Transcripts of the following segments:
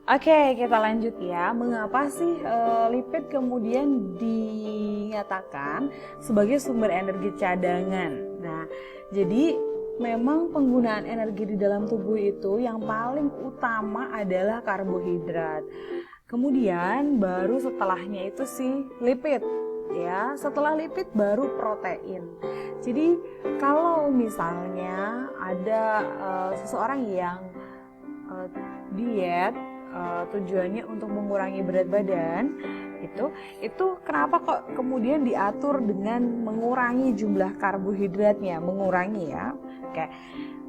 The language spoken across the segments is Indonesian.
Oke, kita lanjut ya. Mengapa sih lipid kemudian dinyatakan sebagai sumber energi cadangan? Nah, jadi memang penggunaan energi di dalam tubuh itu yang paling utama adalah karbohidrat. Kemudian baru setelahnya itu sih lipid. Ya, setelah lipid baru protein. Jadi kalau misalnya ada seseorang yang diet tujuannya untuk mengurangi berat badan, itu kenapa kok kemudian diatur dengan mengurangi jumlah karbohidratnya, mengurangi ya. Oke.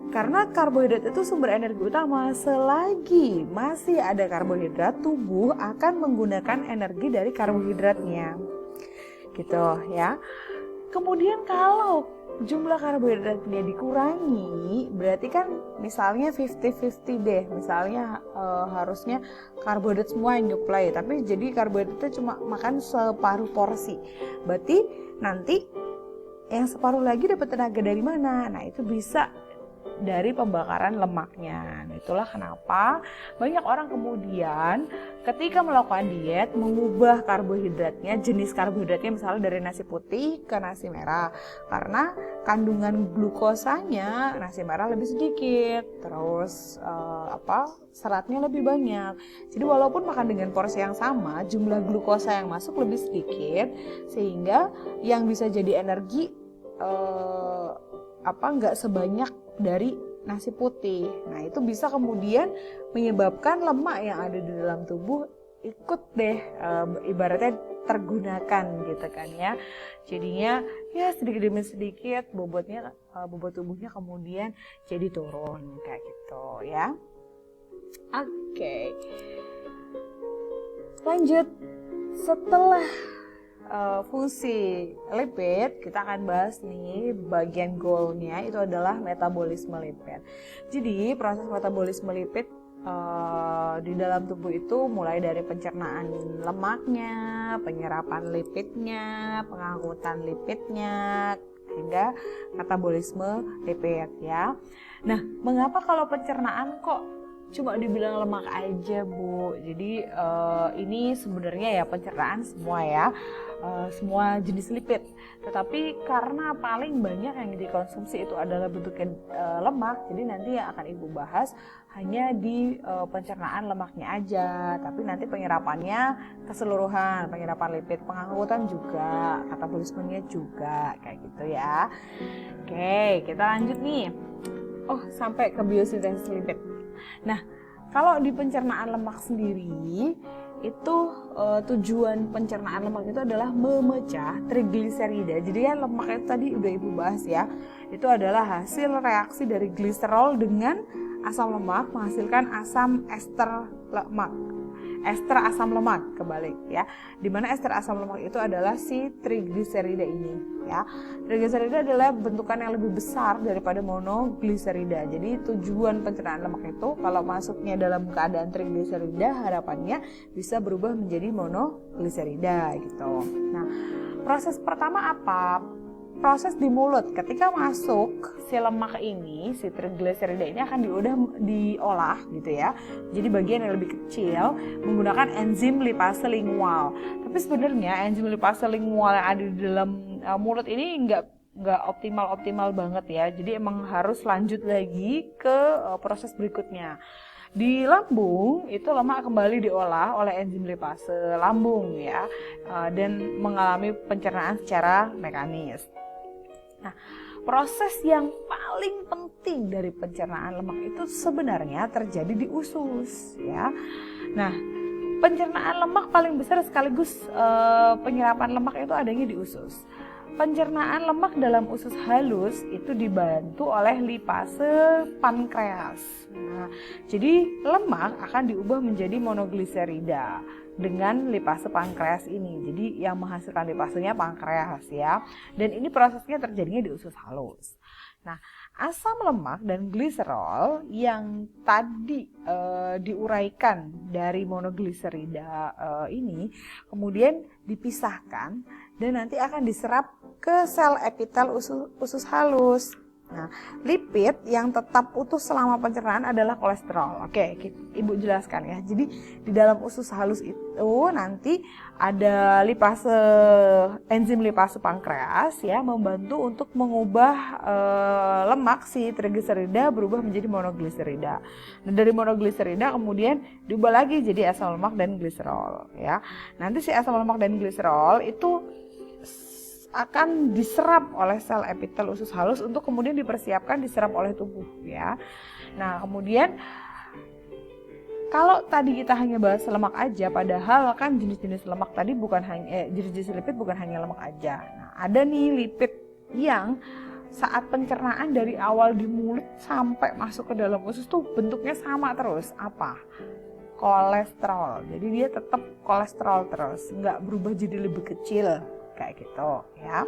Karena karbohidrat itu sumber energi utama. Selagi masih ada karbohidrat, tubuh akan menggunakan energi dari karbohidratnya. Gitu ya. Kemudian kalau jumlah karbohidratnya dikurangi, berarti kan misalnya 50-50 deh. Misalnya harusnya karbohidrat semua yang nyuplai, tapi jadi karbohidratnya cuma makan separuh porsi. Berarti nanti yang separuh lagi dapat tenaga dari mana? Nah, itu bisa dari pembakaran lemaknya. Itulah kenapa banyak orang kemudian ketika melakukan diet mengubah karbohidratnya, jenis karbohidratnya misalnya dari nasi putih ke nasi merah, karena kandungan glukosanya nasi merah lebih sedikit, terus seratnya lebih banyak. Jadi walaupun makan dengan porsi yang sama, jumlah glukosa yang masuk lebih sedikit, sehingga yang bisa jadi energi nggak sebanyak dari nasi putih. Nah, itu bisa kemudian menyebabkan lemak yang ada di dalam tubuh ikut deh ibaratnya tergunakan gitu kan ya. Jadinya ya sedikit demi sedikit bobot tubuhnya kemudian jadi turun kayak gitu ya. Oke. Lanjut, setelah fungsi lipid, kita akan bahas nih bagian goalnya itu adalah metabolisme lipid. Jadi proses metabolisme lipid di dalam tubuh itu mulai dari pencernaan lemaknya, penyerapan lipidnya, pengangkutan lipidnya, hingga metabolisme lipid ya. Nah, mengapa kalau pencernaan kok cuma dibilang lemak aja, Bu? Jadi ini sebenarnya ya pencernaan semua ya, semua jenis lipid. Tetapi karena paling banyak yang dikonsumsi itu adalah bentuknya lemak, jadi nanti yang akan Ibu bahas hanya di pencernaan lemaknya aja. Tapi nanti penyerapannya keseluruhan, penyerapan lipid, pengangkutan juga, metabolismenya juga kayak gitu ya. Oke, kita lanjut nih. Oh, sampai ke biosintesis lipid. Nah, kalau di pencernaan lemak sendiri, itu tujuan pencernaan lemak itu adalah memecah trigliserida. Jadi ya lemak itu tadi udah Ibu bahas ya. Itu adalah hasil reaksi dari gliserol dengan asam lemak menghasilkan asam ester lemak. Ester asam lemak kebalik ya. Dimana ester asam lemak itu adalah si trigliserida ini ya. Trigliserida adalah bentukan yang lebih besar daripada monogliserida. Jadi tujuan pencernaan lemak itu kalau masuknya dalam keadaan trigliserida, harapannya bisa berubah menjadi monogliserida gitu. Nah, proses pertama apa? Proses di mulut. Ketika masuk si lemak ini, si trigliserida ini akan diolah gitu ya. Jadi bagian yang lebih kecil menggunakan enzim lipase lingual. Tapi sebenarnya enzim lipase lingual yang ada di dalam mulut ini nggak optimal banget ya. Jadi emang harus lanjut lagi ke proses berikutnya. Di lambung itu lemak kembali diolah oleh enzim lipase lambung ya, dan mengalami pencernaan secara mekanis. Nah, proses yang paling penting dari pencernaan lemak itu sebenarnya terjadi di usus ya. Nah, pencernaan lemak paling besar sekaligus penyerapan lemak itu adanya di usus. Pencernaan lemak dalam usus halus itu dibantu oleh lipase pankreas. Nah, jadi lemak akan diubah menjadi monogliserida dengan lipase pankreas ini. Jadi yang menghasilkan lipasenya pankreas ya. Dan ini prosesnya terjadinya di usus halus. Nah, asam lemak dan gliserol yang tadi diuraikan dari monogliserida ini kemudian dipisahkan dan nanti akan diserap ke sel epitel usus halus. Nah, lipid yang tetap utuh selama pencernaan adalah kolesterol. Oke, Ibu jelaskan ya. Jadi di dalam usus halus itu nanti ada enzim lipase pankreas ya, membantu untuk mengubah lemak si trigliserida berubah menjadi monogliserida. Nah, dari monogliserida kemudian diubah lagi jadi asam lemak dan gliserol ya. Nanti si asam lemak dan gliserol itu akan diserap oleh sel epitel usus halus untuk kemudian dipersiapkan diserap oleh tubuh ya. Nah, kemudian kalau tadi kita hanya bahas lemak aja, padahal kan jenis-jenis lemak tadi bukan hanya jenis-jenis lipid bukan hanya lemak aja. Nah, ada nih lipid yang saat pencernaan dari awal di mulut sampai masuk ke dalam usus tuh bentuknya sama terus. Apa? Kolesterol. Jadi dia tetap kolesterol terus, nggak berubah jadi lebih kecil kayak gitu ya.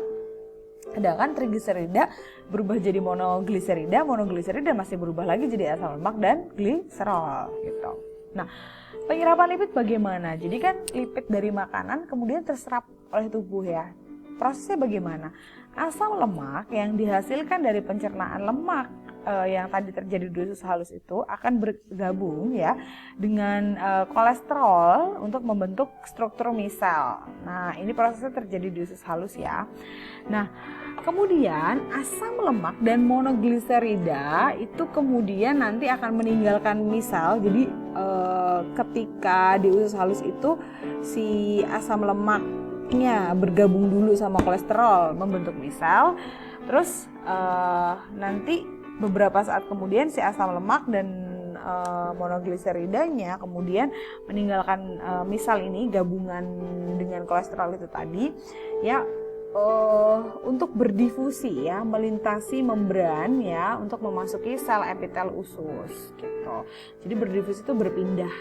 Sedangkan trigliserida berubah jadi monogliserida masih berubah lagi jadi asam lemak dan gliserol gitu. Nah, penyerapan lipid bagaimana? Jadi kan lipid dari makanan kemudian terserap oleh tubuh ya. Prosesnya bagaimana? Asam lemak yang dihasilkan dari pencernaan lemak yang tadi terjadi di usus halus itu akan bergabung ya dengan kolesterol untuk membentuk struktur misel. Nah, ini prosesnya terjadi di usus halus ya. Nah, kemudian asam lemak dan monogliserida itu kemudian nanti akan meninggalkan misel. Jadi ketika di usus halus itu si asam lemaknya bergabung dulu sama kolesterol membentuk misel. Terus nanti beberapa saat kemudian si asam lemak dan monogliseridanya kemudian meninggalkan misal ini gabungan dengan kolesterol itu tadi ya, untuk berdifusi ya, melintasi membran ya untuk memasuki sel epitel usus gitu. Jadi berdifusi itu berpindah.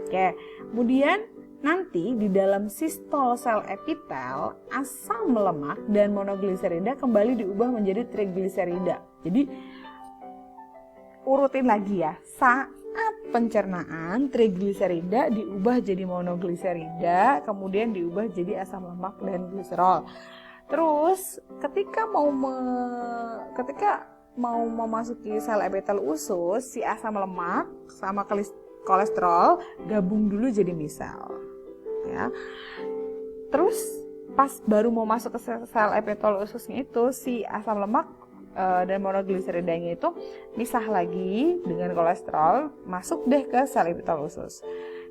Oke, kemudian nanti di dalam sistol sel epitel, asam lemak dan monogliserida kembali diubah menjadi trigliserida. Jadi urutin lagi ya, saat pencernaan trigliserida diubah jadi monogliserida, kemudian diubah jadi asam lemak dan gliserol. Terus ketika mau memasuki sel epitel usus, si asam lemak sama kolesterol gabung dulu jadi misel. Ya. Terus pas baru mau masuk ke sel epitel ususnya itu si asam lemak dan monogliseridanya itu misah lagi dengan kolesterol, masuk deh ke sel epitel usus.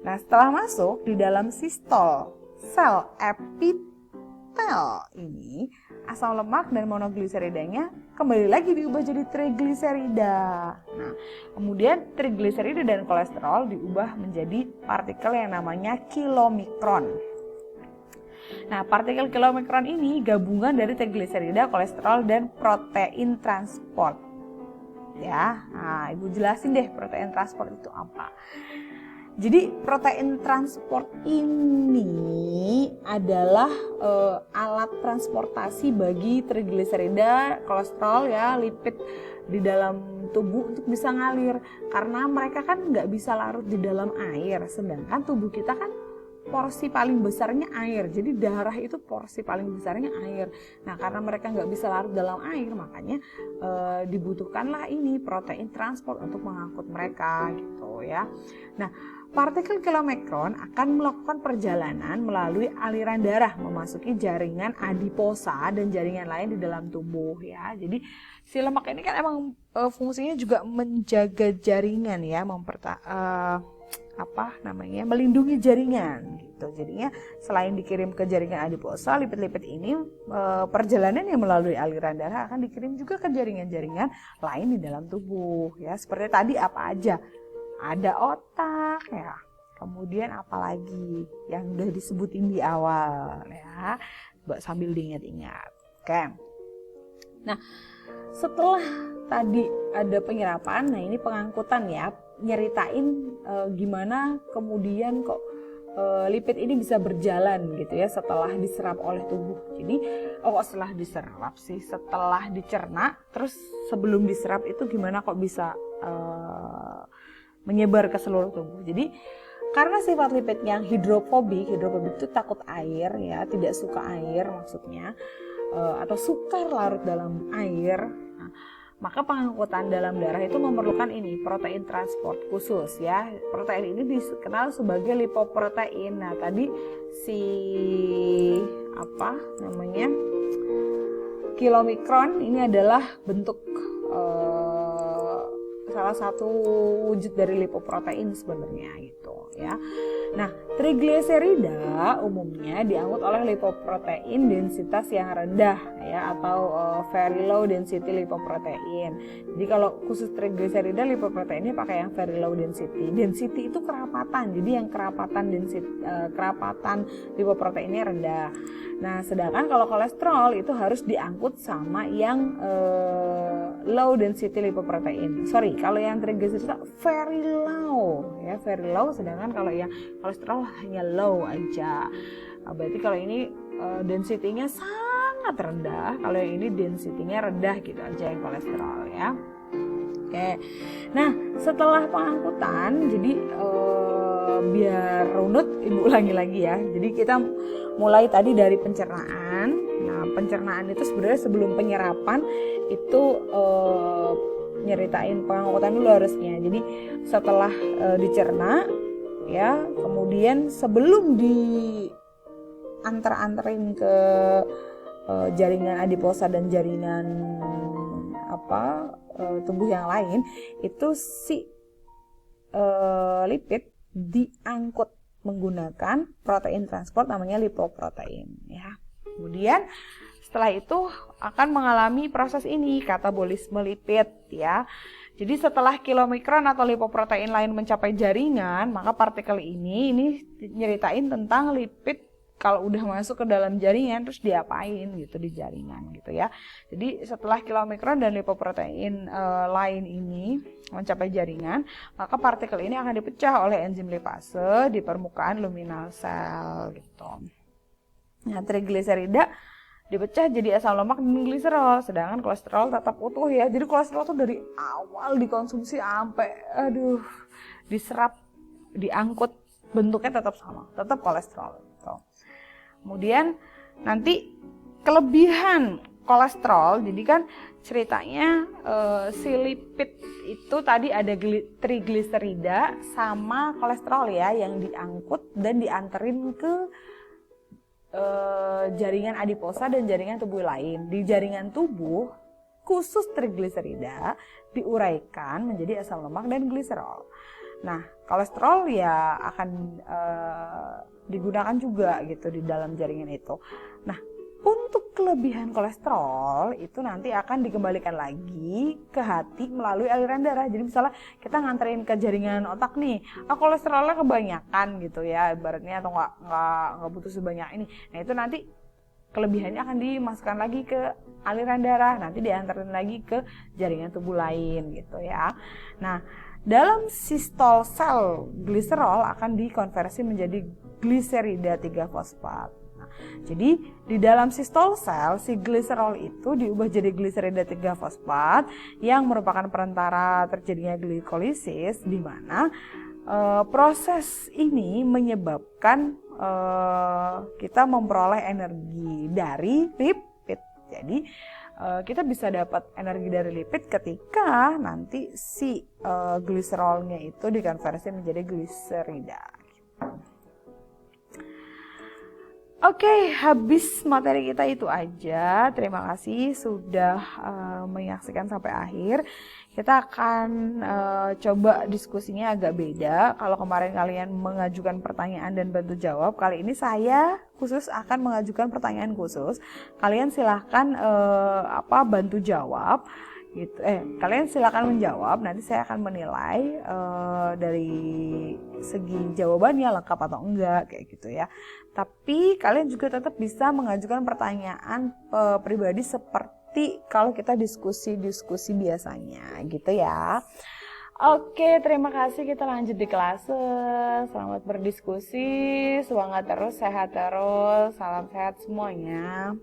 Nah, setelah masuk di dalam sistol sel epitel ini, asam lemak dan monogliseridanya kembali lagi diubah jadi trigliserida. Nah, kemudian trigliserida dan kolesterol diubah menjadi partikel yang namanya kilomikron. Nah, partikel kilomikron ini gabungan dari trigliserida, kolesterol, dan protein transport. Ya, nah, Ibu jelasin deh protein transport itu apa. Jadi protein transport ini adalah alat transportasi bagi trigliserida, kolesterol ya, lipid di dalam tubuh untuk bisa ngalir. Karena mereka kan nggak bisa larut di dalam air, sedangkan tubuh kita kan porsi paling besarnya air, jadi darah itu porsi paling besarnya air. Nah, karena mereka nggak bisa larut dalam air, makanya dibutuhkanlah ini protein transport untuk mengangkut mereka gitu ya. Nah, partikel kilomikron akan melakukan perjalanan melalui aliran darah memasuki jaringan adiposa dan jaringan lain di dalam tubuh ya. Jadi si lemak ini kan emang fungsinya juga menjaga jaringan ya, melindungi jaringan gitu. Jadinya selain dikirim ke jaringan adiposa, lipid-lipid ini perjalanannya melalui aliran darah akan dikirim juga ke jaringan-jaringan lain di dalam tubuh ya. Seperti tadi apa aja? Ada otak ya. Kemudian apalagi yang udah disebutin di awal ya. Sambil diingat-ingat. Oke. Nah, setelah tadi ada penyerapan, nah ini pengangkutan ya, nyeritain gimana kemudian kok lipid ini bisa berjalan gitu ya setelah diserap oleh tubuh. Jadi setelah dicerna, terus sebelum diserap itu gimana kok bisa menyebar ke seluruh tubuh. Jadi karena sifat lipidnya yang hidrofobik itu takut air ya, tidak suka air maksudnya. atau sukar larut dalam air, maka pengangkutan dalam darah itu memerlukan protein transport khusus ya. Protein ini dikenal sebagai lipoprotein. Nah, tadi kilomikron ini adalah bentuk salah satu wujud dari lipoprotein sebenarnya gitu ya. Nah, trigliserida umumnya diangkut oleh lipoprotein densitas yang rendah ya, atau very low density lipoprotein. Jadi kalau khusus trigliserida lipoproteinnya pakai yang very low density. Density itu kerapatan. Jadi yang kerapatan lipoproteinnya rendah. Nah, sedangkan kalau kolesterol itu harus diangkut sama yang low density lipoprotein. Sorry, kalau yang trigliserida very low ya, very low. Sedangkan kalau yang kolesterol hanya low aja. Nah, berarti kalau ini density-nya sangat rendah, kalau yang ini density-nya rendah gitu aja yang kolesterol ya. Oke. Nah, setelah pengangkutan, jadi biar runut Ibu ulangi lagi ya. Jadi kita mulai tadi dari pencernaan. Nah, pencernaan itu sebenarnya sebelum penyerapan itu nyeritain pengangkutan dulu harusnya. Jadi setelah dicerna ya, kemudian sebelum diantar-anterin ke jaringan adiposa dan jaringan tubuh yang lain, itu si lipid diangkut menggunakan protein transport namanya lipoprotein ya. Kemudian setelah itu akan mengalami proses ini, katabolisme lipid ya. Jadi setelah kilomikron atau lipoprotein lain mencapai jaringan, maka partikel ini nyeritain tentang lipid kalau udah masuk ke dalam jaringan terus diapain gitu di jaringan gitu ya. Jadi setelah kilomikron dan lipoprotein lain ini mencapai jaringan, maka partikel ini akan dipecah oleh enzim lipase di permukaan luminal sel gitu. Nah, trigliserida dipecah jadi asam lemak dan gliserol, sedangkan kolesterol tetap utuh ya. Jadi kolesterol tuh dari awal dikonsumsi sampai diserap, diangkut, bentuknya tetap sama, tetap kolesterol gitu. Kemudian nanti kelebihan kolesterol, jadi kan ceritanya si lipid itu tadi ada trigliserida sama kolesterol ya yang diangkut dan dianterin ke jaringan adiposa dan jaringan tubuh lain. Di jaringan tubuh khusus trigliserida diuraikan menjadi asam lemak dan gliserol. Nah, kolesterol ya akan digunakan juga gitu di dalam jaringan itu. Nah, untuk kelebihan kolesterol itu nanti akan dikembalikan lagi ke hati melalui aliran darah. Jadi misalnya kita nganterin ke jaringan otak nih, kolesterolnya kebanyakan gitu ya, ibaratnya, atau nggak butuh sebanyak ini. Nah, itu nanti kelebihannya akan dimasukkan lagi ke aliran darah, nanti diantarin lagi ke jaringan tubuh lain gitu ya. Nah, dalam sistol sel gliserol akan dikonversi menjadi gliserida 3-fosfat. Jadi di dalam sistol sel si gliserol itu diubah jadi gliserida 3-fosfat yang merupakan perantara terjadinya glikolisis, di mana proses ini menyebabkan kita memperoleh energi dari lipid. Jadi kita bisa dapat energi dari lipid ketika nanti si gliserolnya itu dikonversi menjadi gliserida. Oke, habis materi kita itu aja. Terima kasih sudah menyaksikan sampai akhir. Kita akan coba diskusinya agak beda. Kalau kemarin kalian mengajukan pertanyaan dan bantu jawab, kali ini saya khusus akan mengajukan pertanyaan khusus. Kalian silahkan bantu jawab. Gitu. Kalian silakan menjawab. Nanti saya akan menilai dari segi jawabannya lengkap atau enggak kayak gitu ya. Tapi kalian juga tetap bisa mengajukan pertanyaan pribadi seperti kalau kita diskusi biasanya gitu ya. Oke, terima kasih. Kita lanjut di kelas. Selamat berdiskusi, semangat terus, sehat terus, salam sehat semuanya.